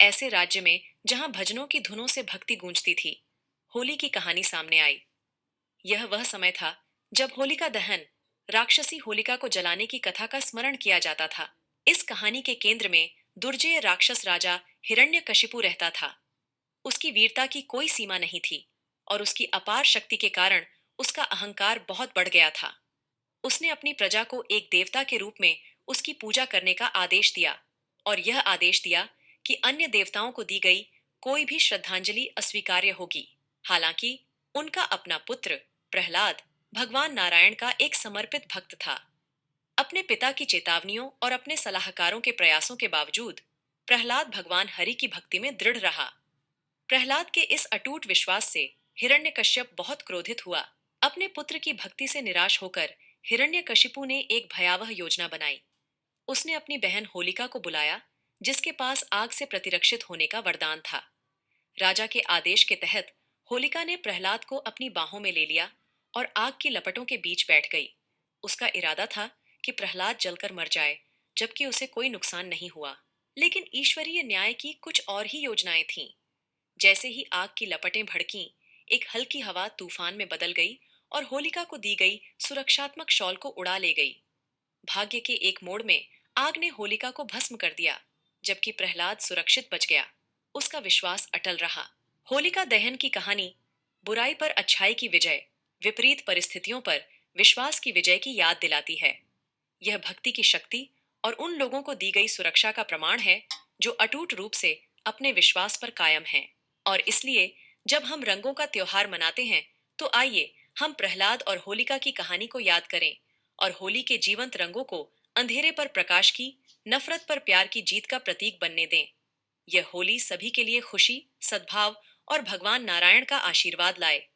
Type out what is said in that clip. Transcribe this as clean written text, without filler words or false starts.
ऐसे राज्य में जहां भजनों की धुनों से भक्ति गूंजती थी, होली की कहानी सामने आई। यह वह समय था जब होलिका दहन, राक्षसी होलिका को जलाने की कथा का स्मरण किया जाता था। इस कहानी के केंद्र में दुर्जय राक्षस राजा हिरण्यकशिपु रहता था। उसकी वीरता की कोई सीमा नहीं थी और उसकी अपार शक्ति के कारण उसका अहंकार बहुत बढ़ गया था। उसने अपनी प्रजा को एक देवता के रूप में उसकी पूजा करने का आदेश दिया और यह आदेश दिया कि अन्य देवताओं को दी गई कोई भी श्रद्धांजलि अस्वीकार्य होगी। हालांकि उनका अपना पुत्र प्रहलाद भगवान नारायण का एक समर्पित भक्त था। अपने पिता की चेतावनियों और अपने सलाहकारों के प्रयासों के बावजूद प्रहलाद भगवान हरि की भक्ति में दृढ़ रहा। प्रहलाद के इस अटूट विश्वास से हिरण्यकश्यप बहुत क्रोधित हुआ। अपने पुत्र की भक्ति से निराश होकर हिरण्यकशिपु ने एक भयावह योजना बनाई। उसने अपनी बहन होलिका को बुलाया, जिसके पास आग से प्रतिरक्षित होने का वरदान था। राजा के आदेश के तहत होलिका ने प्रहलाद को अपनी बाहों में ले लिया और आग की लपटों के बीच बैठ गई। उसका इरादा था कि प्रहलाद जलकर मर जाए, जबकि उसे कोई नुकसान नहीं हुआ। लेकिन ईश्वरीय न्याय की कुछ और ही योजनाएं थीं। जैसे ही आग की लपटें भड़कीं, एक हल्की हवा तूफान में बदल गई और होलिका को दी गई सुरक्षात्मक शॉल को उड़ा ले गई। भाग्य के एक मोड़ में आग ने होलिका को भस्म कर दिया, जबकि प्रहलाद सुरक्षित बच गया। उसका विश्वास अटल रहा। होलिका दहन की कहानी बुराई पर अच्छाई की विजय, विपरीत परिस्थितियों पर विश्वास की विजय की याद दिलाती है। यह भक्ति की शक्ति और उन लोगों को दी गई सुरक्षा का प्रमाण है जो अटूट रूप से अपने विश्वास पर कायम हैं। और इसलिए जब हम रंगों का त्योहार मनाते हैं, तो आइए हम प्रहलाद और होलिका की कहानी को याद करें और होली के जीवंत रंगों को अंधेरे पर प्रकाश की, नफरत पर प्यार की जीत का प्रतीक बनने दें। यह होली सभी के लिए खुशी, सद्भाव और भगवान नारायण का आशीर्वाद लाए।